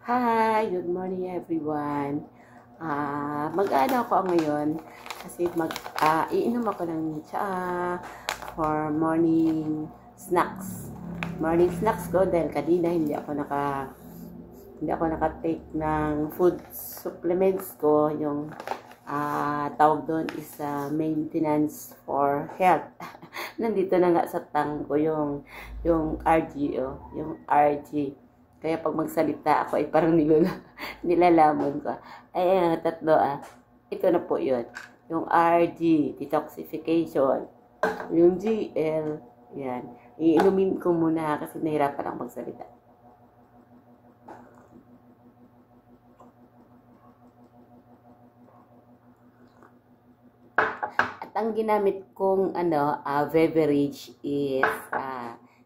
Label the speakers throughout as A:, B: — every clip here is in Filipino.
A: Hi, good morning everyone. Mag-ano ako ngayon kasi iinom ako ng tsaa for morning snacks. Morning snacks ko dahil kanina hindi ako naka-take ng food supplements ko, yung tawag doon is maintenance for health. Nandito na nga sa tang ko yung RG, yung RG. Kaya pag magsalita ako ay parang nilalamon ko. Ay, tatlo Ito na po yun. Yung RG, detoxification. Yung GL, yan. Iinumin ko muna kasi nahirapan ako magsalita. At ang ginamit kong beverage is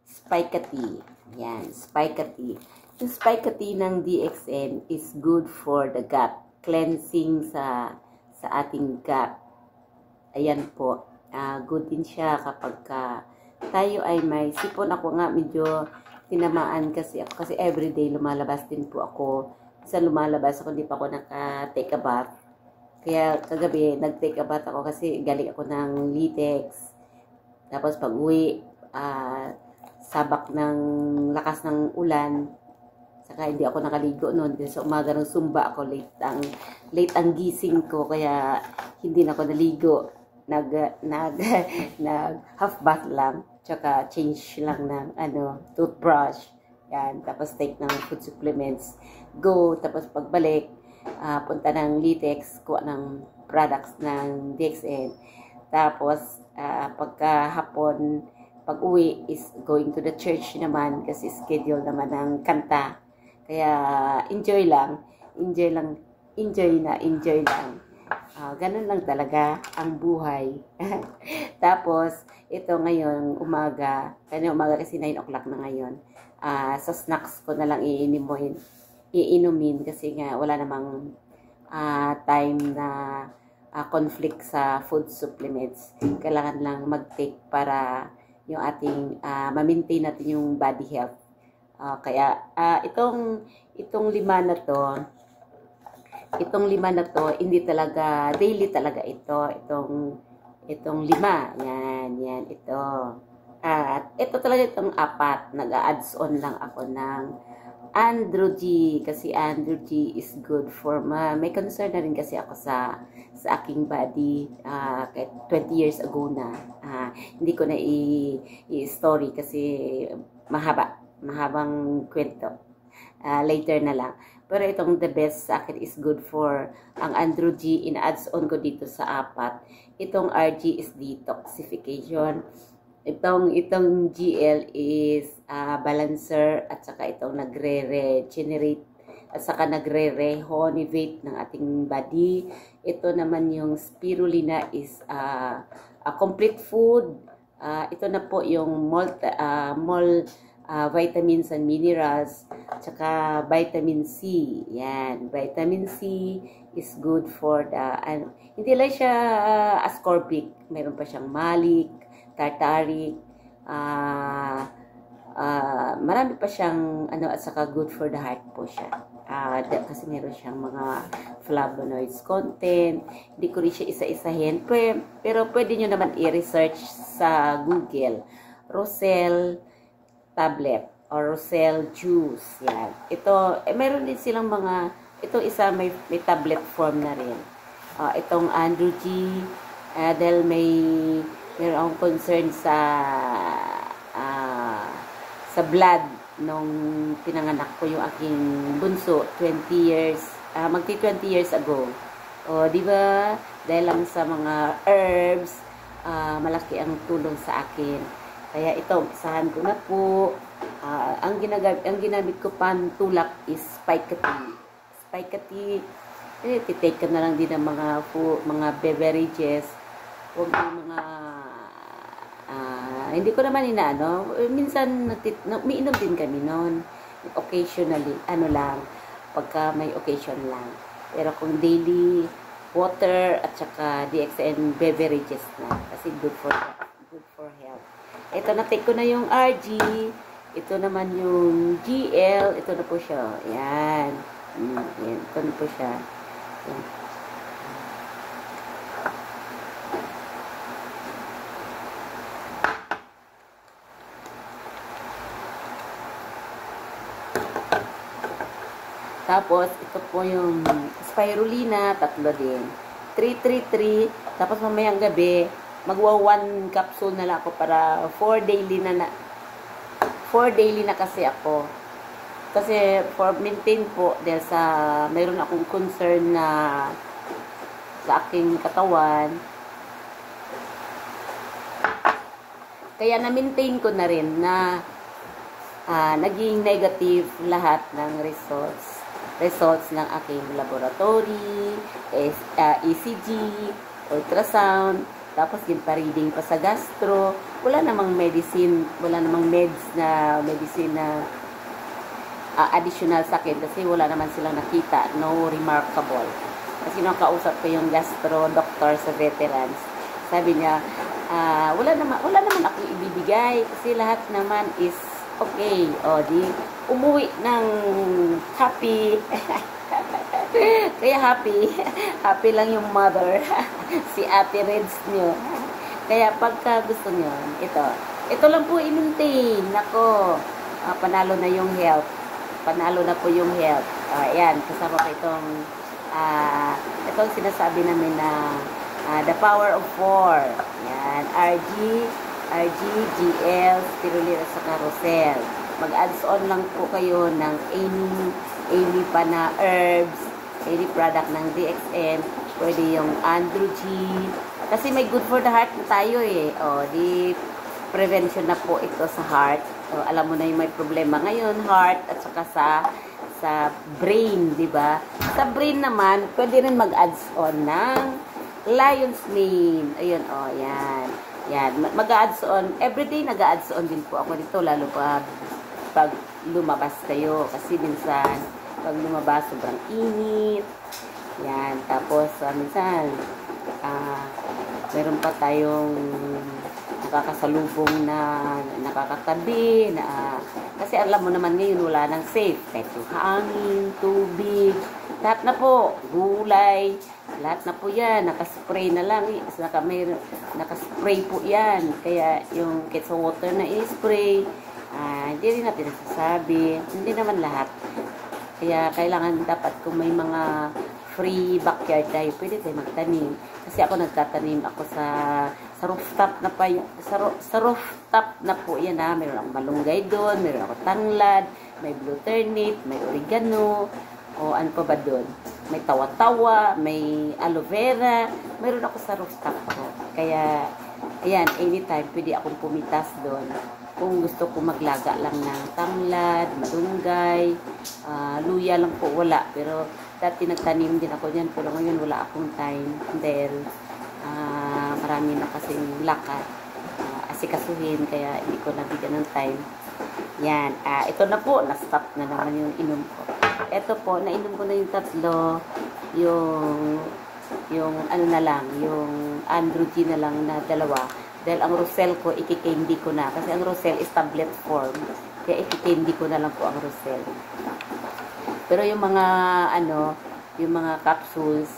A: Spica Tea. Yan, Spica Tea. Yung Spica Tea ng DXN is good for the gut. Cleansing sa ating gut. Ayan po. Good din siya kapag tayo ay may sipon. Ako nga medyo tinamaan kasi ako. Kasi everyday lumalabas din po ako. Isa lumalabas ako, hindi pa ako naka-take a bath. Kaya kagabi, nag-take a bath ako kasi galing ako ng Litex. Tapos pag uwi, sabak ng lakas ng ulan. Saka hindi ako nakaligo noon. Kasi sa umaga ng Zumba ako, late ang gising ko. Kaya hindi na ako naligo. Nag half bath lang. Tsaka change lang ng toothbrush. Yan. Tapos take ng food supplements. Go. Tapos pagbalik, punta ng Litex, kuha ng products ng DXN. Tapos, pagkahapon, pag-uwi is going to the church naman kasi schedule naman ng kanta. Kaya, enjoy lang. Enjoy lang. Ganun lang talaga ang buhay. Tapos, ito ngayon, umaga. Kanina umaga kasi 9 o'clock na ngayon. Sa snacks ko na lang iinumin kasi nga wala namang time na conflict sa food supplements. Kailangan lang mag-take para yung ating ma-maintain natin yung body health. Kaya itong lima na to, hindi talaga daily talaga itong lima. Yan ito. At ito talaga itong apat, nag-adds on lang ako ng Andro G kasi Andro G is good for may concern na rin kasi ako sa aking body kahit 20 years ago na. Hindi ko na i-story kasi mahabang kwento. Later na lang. Pero itong the best sa akin is good for ang Andro G. In-adds on ko dito sa apat. Itong RG is detoxification. Itong GL is balancer at saka itong nagre-regenerate at saka nagre-rejuvenate ng ating body. Ito naman yung spirulina is a complete food. Ito na po yung vitamins and minerals at saka vitamin C. Yan, vitamin C is good for hindi lang siya ascorbic, meron pa siyang malic, tartaric, marami pa siyang at saka good for the heart po siya. Kasi meron siyang mga flavonoids content. Hindi ko rin siya isa-isahin. Pero pwede nyo naman i-research sa Google. Roselle tablet or Roselle juice. Yan. Ito, meron din silang itong isa may tablet form na rin. Itong Andro G, dahil meron akong concern sa blood nung pinanganak ko yung aking bunso 20 years magti 20 years ago. Di ba? Dahil lang sa mga herbs, malaki ang tulong sa akin. Kaya ito, umpisahan ko na po. Ang ginamit ko pantulak is Spica Tea. Spica Tea, titake ka na lang din ng mga beverages. Huwag yung hindi ko naman minsan umiinom din kami noon. Occasionally, lang, pagka may occasion lang. Pero kung daily, water at saka DXN beverages na. Kasi good for health. Ito, na-take ko na yung RG. Ito naman yung GL. Ito na po siya. Yan. Yan. Ito na po siya. Yan. Tapos, ito po yung spirulina, 3 din. 333. Tapos, mamayang gabi, magwa 1 capsule na lang ako para 4 daily na 4 daily na kasi ako. Kasi, for maintain po, dahil sa, mayroon akong concern na sa aking katawan. Kaya, na-maintain ko na rin na naging negative lahat ng results ng aking laboratory, ECG, ultrasound, tapos yung pa-reading pa sa gastro. Wala namang medicine na additional sa akin kasi wala naman silang nakita, no remarkable. Kasi nung kausap ko yung gastro doctor sa veterans, sabi niya, wala naman akong ibibigay kasi lahat naman is okay. O, di umuwi ng happy. Kaya happy lang yung mother. Si Ate Reds nyo. Kaya pagka gusto nyo, ito lang po i-maintain. Nako, panalo na yung health. Panalo na po yung health. Ayan, kasama ko itong sinasabi namin na the power of 4. Yan, RG, GL, spirulina sa carousel. Mag-adds on lang po kayo ng any pa na herbs, any product ng DXN. Pwede yung Andrew G. Kasi may good for the heart na tayo eh. O, di prevention na po ito sa heart. O, alam mo na yung may problema ngayon, heart at saka sa brain, di ba? Sa brain naman, pwede rin mag-adds on ng Lion's Mane. Ayun, o, yan. Yan, mag-a-adds on, everyday nag-a-adds on din po ako dito, lalo pag lumabas kayo, kasi minsan, pag lumabas, sobrang init, yan, tapos, minsan, meron pa tayong nakakasalubong na nakakatabi, kasi alam mo naman ngayon, wala nang safe, kahit yung hangin, tubig, lahat na po, gulay, lahat na po yan, nakaspray na lang, nakaspray po yan, kaya yung kahit sa water na i-spray, hindi rin natin nasasabi, hindi naman lahat, kaya kailangan dapat kung may mga free backyard tayo, pwede tayo magtanim, kasi ako nagtatanim ako sa rooftop na pa, sa rooftop na po yan mayroon akong malunggay doon, mayroon ako tanglad, may blue turnip, may oregano, o ano pa ba doon? May tawa-tawa, may aloe vera. Mayroon ako sa rooftop ko. Kaya, ayan, anytime, pwede akong pumitas doon. Kung gusto ko maglaga lang ng tanglad, malunggay, luya lang po, wala. Pero, dati nagtanim din ako dyan. Pero ngayon, wala akong time. Dahil, marami na kasing lakad. Asikasuhin, kaya hindi ko nabigyan ng time. Yan. Ito na po, na-stop na naman yung inom ko. Ito po, nainom ko na yung 3, yung ano na lang, yung Andrew G na lang na 2. Dahil ang Rosel ko, ikikindi ko na. Kasi ang Rosel is tablet form. Kaya ikikindi ko na lang po ang Rosel. Pero yung mga, yung mga capsules,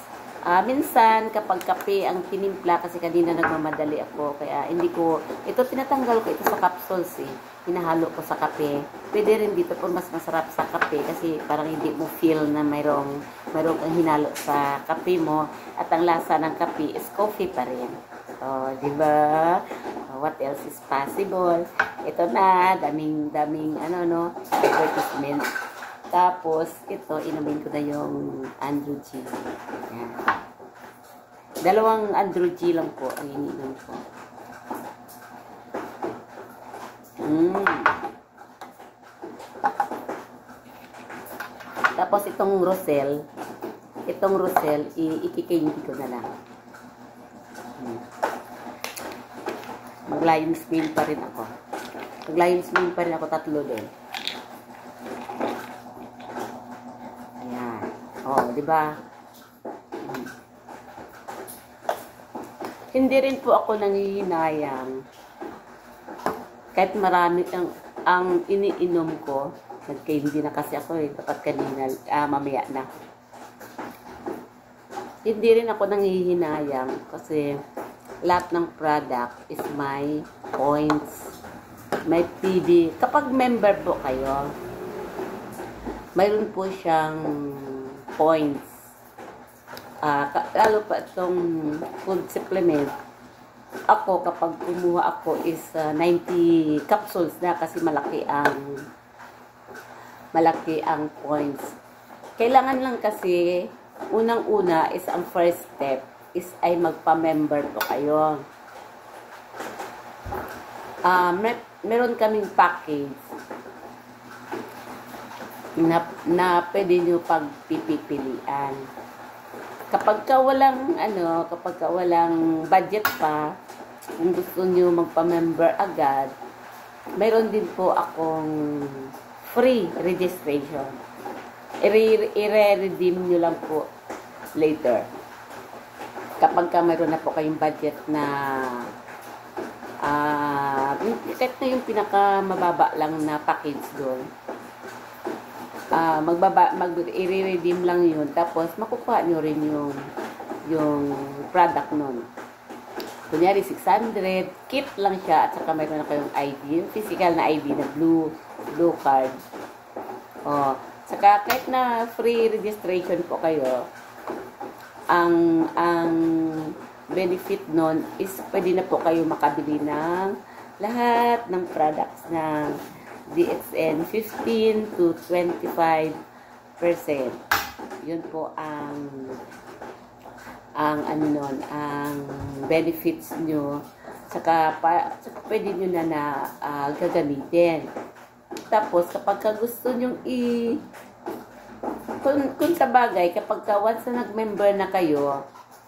A: minsan, kapag kape ang tinimpla, kasi kanina nagmamadali ako, kaya hindi ko, ito tinatanggal ko ito sa capsules hinahalo ko sa kape. Pwede rin dito po mas masarap sa kape, kasi parang hindi mo feel na mayroong kang hinalo sa kape mo, at ang lasa ng kape is coffee pa rin. So, diba? What else is possible? Ito na, daming, advertisement. Tapos, ito, inumin ko na yung Andrew G. Yan. 2 Andrew G lang po ang ininom ko. Tapos, itong Rosel, ikikindi ko na lang. Mag-Lion's Mane pa rin ako. Mag-Lion's Mane pa rin ako, 3 din. Ayan. Oh, di ba? Hindi rin po ako nangihinayang. Kahit marami ang ang iniinom ko, nagka-hindi na kasi ako eh, dapat kanina, mamaya na. Hindi rin ako nanghihinayang kasi lahat ng product is may points, may PD. Kapag member po kayo, mayroon po siyang points. Lalo pa itong food supplement. Ako, kapag kumuha ako is 90 capsules na kasi malaki ang points. Kailangan lang kasi, unang-una is ang first step is ay magpa-member po kayo. Meron kaming package na pwede nyo pagpipilian. Kapag ka walang budget pa, kung gusto nyo magpa-member agad, mayroon din po akong free registration. I-redeem nyo lang po later. Kapag ka mayroon na po kayong budget na kahit na yung pinakamababa lang na package doon, i-redeem lang yun, tapos makukuha nyo rin yung product nun. Kunyari 600, keep lang siya, at saka mayroon na kayong ID, yung physical na ID na blue card. Saka kahit na free registration po kayo, ang benefit nun is pwede na po kayo makabili ng lahat ng products ng DXN 15 to 25%. Yun po ang benefits nyo. Saka pwede nyo na gagamitin. Tapos kapag gusto nyo kung sa bagay, kapag once na nag-member na kayo,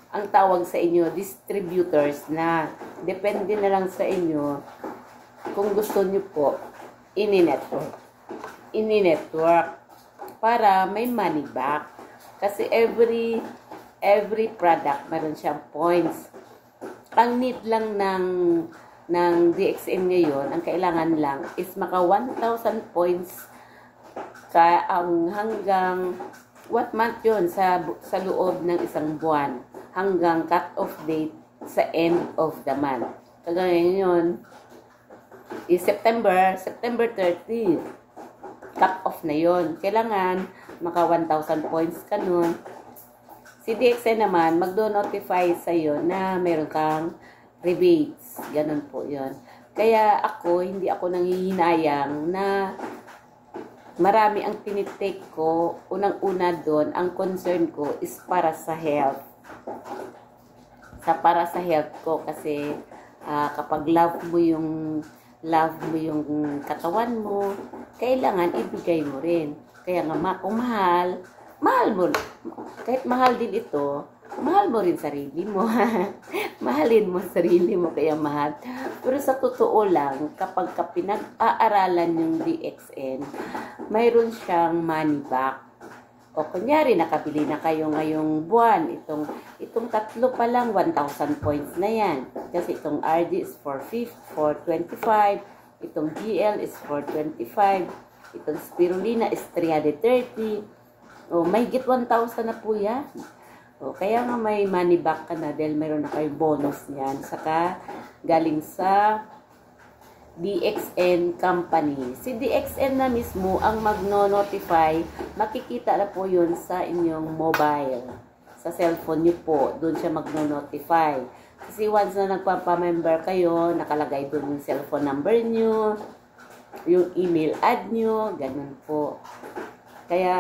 A: ang tawag sa inyo, distributors na. Depende na lang sa inyo kung gusto nyo po ini-network para may money back. Kasi every product meron siyang points. Ang need lang ng DXN ngayon, ang kailangan lang is maka 1,000 points hanggang what month yun sa loob ng isang buwan hanggang cut-off date sa end of the month. Kagaya yun is September 30. Cut-off na yun. Kailangan maka 1,000 points ka nun. Si DXN naman, magdo-notify sa'yo na meron kang rebates. Ganun po yun. Kaya hindi ako nanghihinayang na marami ang tinitake ko. Unang-una doon, ang concern ko is para sa health. Para sa health ko kasi kapag love mo yung katawan mo, kailangan ibigay mo rin. Kaya nga, kung mahal mo. Kahit mahal din ito, mahal mo rin sarili mo. Mahalin mo sarili mo, kaya mahal. Pero sa totoo lang, kapag pinag-aaralan yung DXN, mayroon siyang money back. O kunyari, nakabili na kayo ngayong buwan, itong tatlo pa lang, 1,000 points na yan. Kasi itong RD is for 25, itong GL is for 25, itong spirulina is 330. O, may get 1,000 na po yan. O, kaya nga may money back ka na dahil mayroon na kayong bonus niyan. Saka, galing sa DXN company. Si DXN na mismo ang magno-notify, makikita na po yun sa inyong mobile. Sa cellphone niyo po, doon siya magno-notify. Kasi once na nagpapamember kayo, nakalagay doon yung cellphone number niyo, yung email ad niyo, ganun po. Kaya,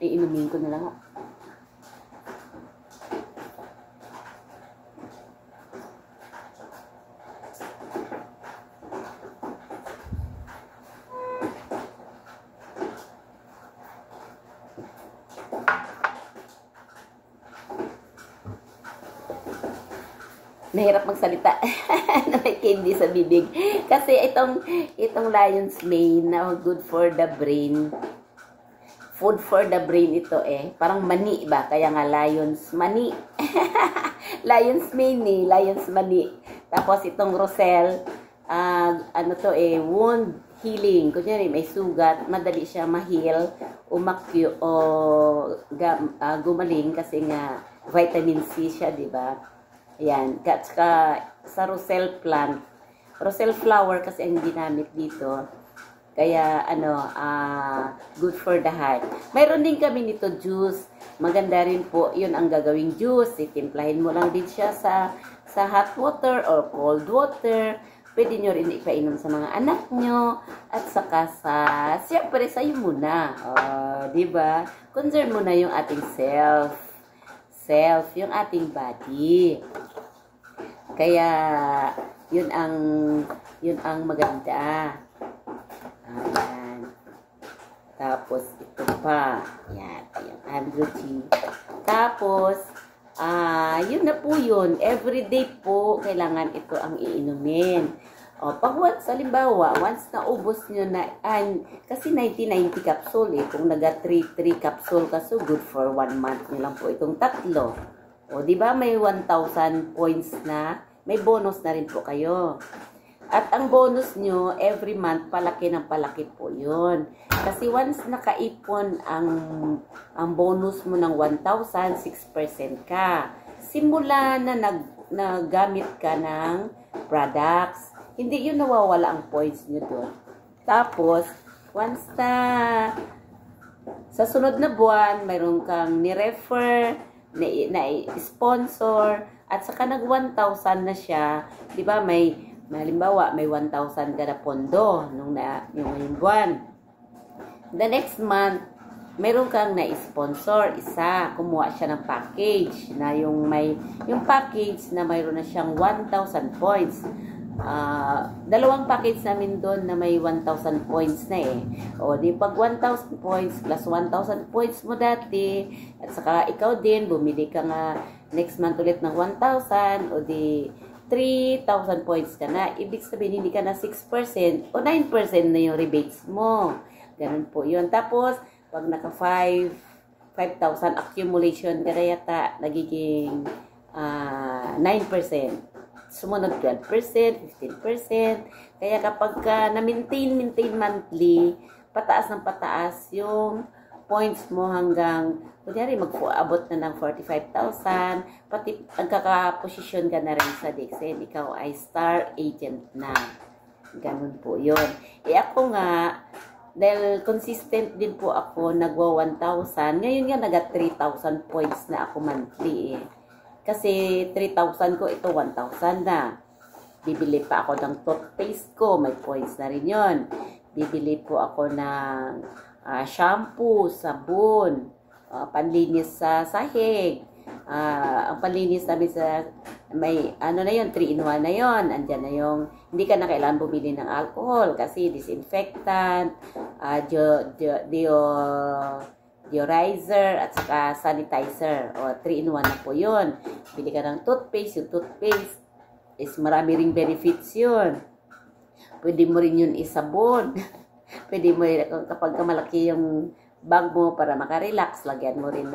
A: iinumin ko na lang. Mahirap magsalita na may candy sa bibig. Kasi itong Lion's Mane na good for the brain. Food for the brain ito Parang mani ba? Kaya nga Lion's Mani. Lion's Mane Lion's Mani. Tapos itong Rosel, wound healing. Kunyari, may sugat, madali siya ma-heal, umakyo, o gumaling kasi nga vitamin C siya, di ba? Ayan. Saka sa Roselle plant, Roselle flower kasi ang ginamit dito. Kaya, good for the heart. Mayroon din kami nito juice. Maganda rin po, yun ang gagawing juice. Itimplahin mo lang din siya sa hot water or cold water. Pwede nyo rin ipainom sa mga anak nyo. At saka siyempre, sa'yo muna. Diba? Concern muna yung ating self, yung ating body. Kaya, yun ang maganda. Ayan. Tapos, ito pa. Ayan. Yung Androgy. Tapos, yun na po yun. Everyday po, kailangan ito ang iinumin. Pag once, halimbawa, once na ubos nyo na, kasi 90 capsule eh. Kung naga 3 capsule ka, so good for 1 month nyo lang po itong tatlo. Di ba may 1,000 points na, may bonus na rin po kayo. At ang bonus nyo, every month, palaki ng palaki po yun. Kasi once nakaipon ang bonus mo ng 1,000, 6% ka. Simula na nagamit ka ng products, hindi yun nawawala ang points nyo doon. Tapos, once na sa sunod na buwan, mayroon kang ni-refer, na-sponsor, at saka nag-1,000 na siya, di ba halimbawa, may 1,000 ka na pondo yung buwan. The next month, meron kang na-sponsor, isa, kumuha siya ng package, na yung package na mayroon na siyang 1,000 points. Dalawang package namin doon na may 1,000 points na eh. Di pag 1,000 points plus 1,000 points mo dati, at saka ikaw din, bumili ka nga next month ulit ng 1,000, o di 3,000 points ka na. Ibig sabihin, hindi ka na 6% o 9% na yung rebates mo. Ganun po yun. Tapos, pag naka 5,000 accumulation ka na yata, nagiging 9%. Sumunod 12%, 15%. Kaya kapag na-maintain monthly, pataas ng pataas yung points mo hanggang, kunyari, mag-abot na ng 45,000, pati magkakaposisyon ka na rin sa DXN. Ikaw ay star agent na. Ganun po yun. Ako nga, dahil consistent din po ako, nagwa 1,000. Ngayon nga, naga 3,000 points na ako monthly eh. Kasi 3,000 ko, ito 1,000 na. Bibili pa ako ng toothpaste ko, may points na rin yun. Bibili po ako ng shampoo, sabon, panlinis sa sahig. Ang panlinis namin sa may na yun, 3-in-1 na yun. Andyan na yung hindi ka na kailangan bumili ng alcohol kasi disinfectant, deodorizer at saka sanitizer. 3-in-1 na po yun. Bili ka ng toothpaste. Yung toothpaste is marami ring benefits yun. Pwede mo rin yun isabon. Pwede mo rin, kapag malaki yung bag mo para makarelax, lagyan mo rin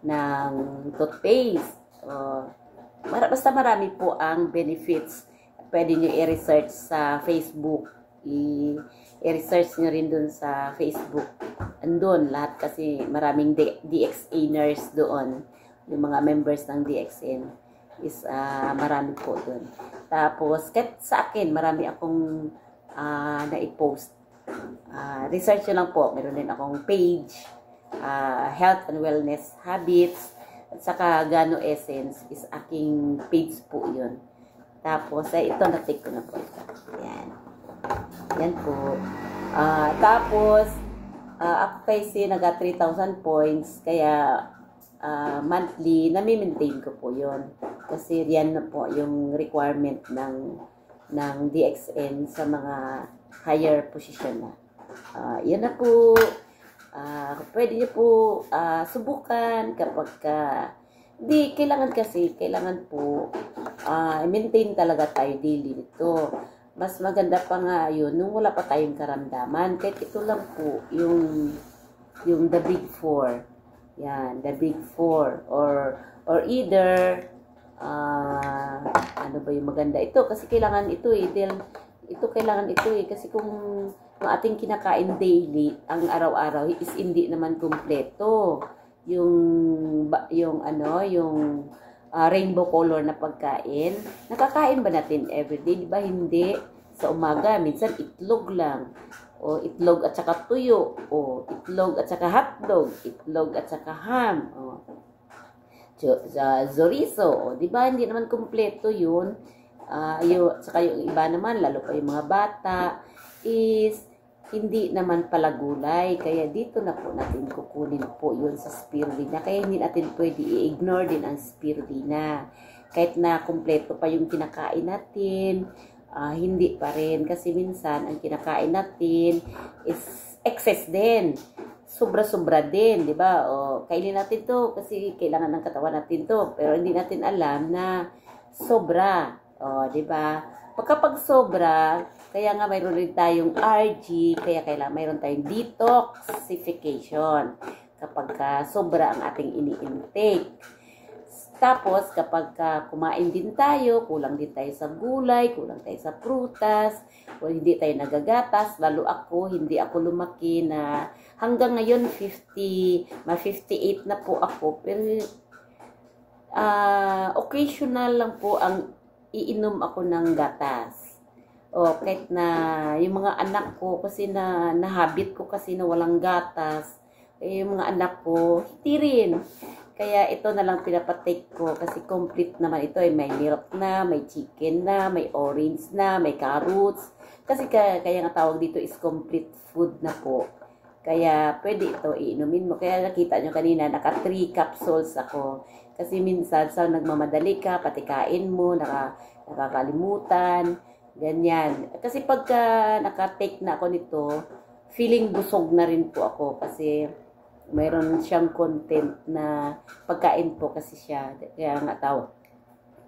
A: ng toothpaste. Basta marami po ang benefits. Pwede nyo i-research sa Facebook. I-research nyo rin dun sa Facebook. Andun, lahat kasi maraming DXA nurse doon. Yung mga members ng DXN is marami po dun. Tapos, kahit sa akin, marami akong na-post. Research nyo lang po. Meron din akong page. Health and Wellness Habits. At saka Gano Essence is aking page po yun. Tapos, ito na-take ko na po ito. Ayan. Yan po. Tapos, ako kasi naga 3,000 points. Kaya, monthly, nami-maintain ko po yun. Kasi yan na po yung requirement ng DXN sa mga higher position na. Yan na po. Pwede niyo po subukan kapag kailangan po maintain talaga tayo daily nito. Mas maganda pa nga yun nung wala pa tayong karamdaman. Kahit ito lang po yung the big four. Yan, the big four. Or either ano ba yung maganda ito? Kasi kailangan ito dahil ito kailangan ito eh. Kasi kung ang ating kinakain daily, ang araw-araw is hindi naman kumpleto. Yung rainbow color na pagkain. Nakakain ba natin everyday? Di ba hindi? Sa umaga, minsan itlog lang. O itlog at saka tuyo. O itlog at saka hotdog. Itlog at saka ham. O chorizo. O di ba? Hindi naman kumpleto yun. Saka yung iba naman, lalo pa yung mga bata, is hindi naman pala gulay. Kaya dito na po natin kukunin po yun sa spirulina. Kaya hindi natin pwede i-ignore din ang spirulina. Kahit na kumpleto pa yung kinakain natin, hindi pa rin. Kasi minsan, ang kinakain natin is excess din. Sobra-sobra din, di ba? O, kainin natin to kasi kailangan ng katawan natin to. Pero hindi natin alam na sobra. O, di ba? Pagkapag sobra, kaya nga mayroon rin tayong RG, kaya kailangan mayroon tayong detoxification kapag sobra ang ating ini-intake. Tapos, kapag kumain din tayo, kulang din tayo sa gulay, kulang tayo sa prutas, o hindi tayo nagagatas, lalo ako, hindi ako lumaki na hanggang ngayon 58 na po ako, pero occasional lang po ang iinom ako ng gatas. O kahit na yung mga anak ko kasi na-habit ko kasi na walang gatas, yung mga anak ko hindi rin. Kaya ito na lang pinapatake ko kasi complete naman ito. May milk na, may chicken na, may orange na, may carrots. Kasi kaya nga tawag dito is complete food na po. Kaya pwede ito iinumin mo. Kaya nakita nyo kanina, naka 3 capsules ako. Kasi minsan sa nagmamadali ka, pati kain mo, nakakalimutan, ganyan. Kasi pagka nakatake na ako nito, feeling busog na rin po ako kasi mayroon siyang content na pagkain po kasi siya. Kaya nga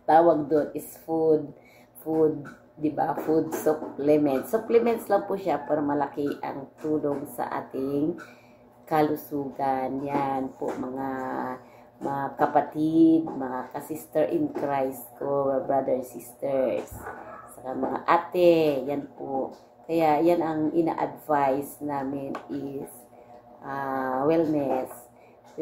A: tawag doon is food, di ba? Food supplement. Supplements lang po siya para malaki ang tulong sa ating kalusugan. Yan po mga kapatid, mga ka-sister in Christ ko, brother sisters, saka mga ate, yan po. Kaya yan ang ina-advise namin is wellness.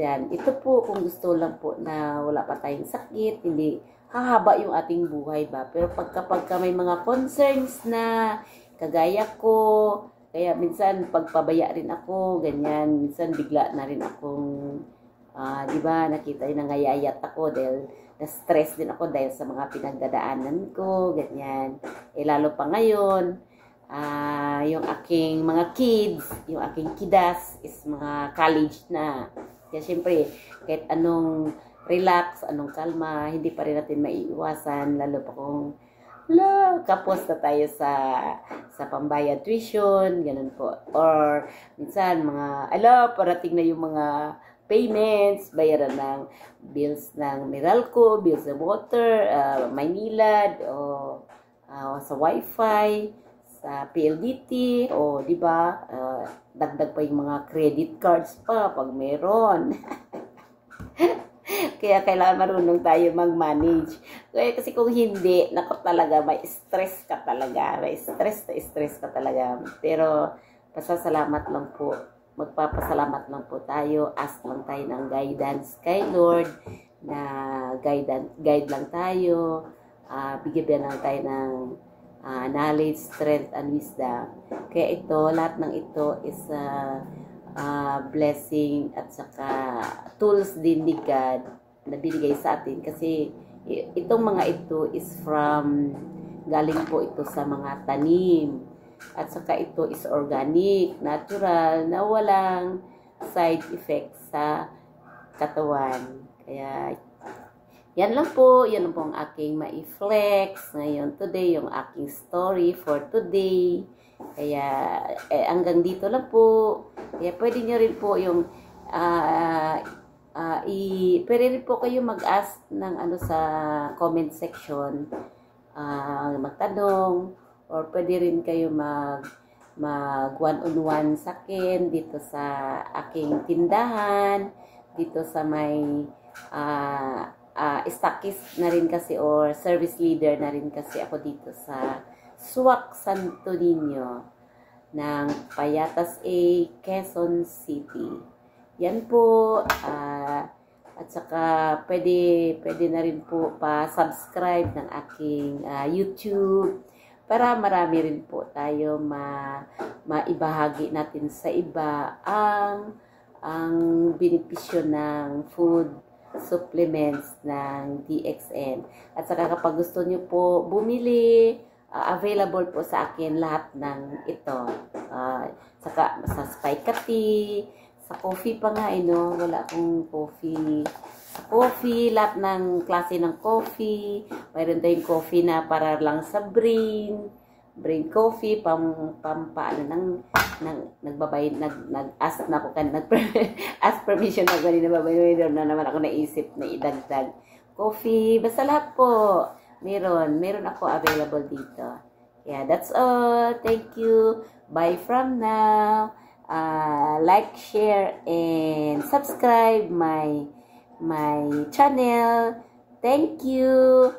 A: Yan. Ito po kung gusto lang po na wala pa tayong sakit, hindi hahaba yung ating buhay ba. Pero kapag may mga concerns na kagaya ko, kaya minsan pagpabaya rin ako, ganyan, minsan bigla na rin akong di ba, nakita yung nangayayat ako dahil na-stress din ako dahil sa mga pinagdadaanan ko, ganyan. Lalo pa ngayon, yung aking mga kids, yung aking kidas is mga college na. Kaya syempre, kahit anong relax, anong kalma, hindi pa rin natin maiiwasan, lalo pa kung kapos na tayo sa pambayad tuition, ganun po. Or minsan, parating na yung mga payments, bayaran ng bills ng Meralco, bills ng water, Maynilad, o sa wifi, sa PLDT, o di ba, dagdag pa yung mga credit cards pa pag meron. Kaya kailangan marunong tayo mag-manage. Kaya kasi kung hindi, nako talaga, may stress ka talaga. May stress ka talaga. Pero, pasasalamat lang po. Magpapasalamat lang po tayo. Ask lang tayo ng guidance kay Lord na guide lang tayo. Bigyan lang tayo ng knowledge, strength, and wisdom. Kaya ito, lahat ng ito is blessing at saka tools din ni God na binigay sa atin. Kasi itong mga ito is galing po ito sa mga tanim. At saka ito is organic, natural, na walang side effects sa katawan. Kaya, yan lang po ang aking ma-flex ngayon today, yung aking story for today. Kaya, hanggang dito lang po. Kaya, pwede nyo rin po yung, pwede rin po kayo mag-ask ng sa comment section, magtanong, or pwede rin kayo mag one-on-one sa akin dito sa aking tindahan, dito sa may stockist na rin kasi or service leader na rin kasi ako dito sa Suwak Santo Niño ng Payatas A, Quezon City. Yan po. At saka pwede na rin po pa-subscribe ng aking YouTube para marami rin po tayo maibahagi natin sa iba ang benepisyo ng food supplements ng DXN. At saka kapag gusto niyo po bumili, available po sa akin lahat ng ito. Saka sa Spica Tea, sa coffee pa nga, no? Wala akong coffee. Sa coffee, lahat ng klase ng coffee. Mayroon tayong coffee na para lang sa brain coffee, nag-ask na ako ask permission na ganun na mayroon na naman ako naisip na idagdag. Coffee, basta lahat po. Meron ako available dito. Yeah, that's all. Thank you. Bye from now. Like, share, and subscribe my channel. Thank you.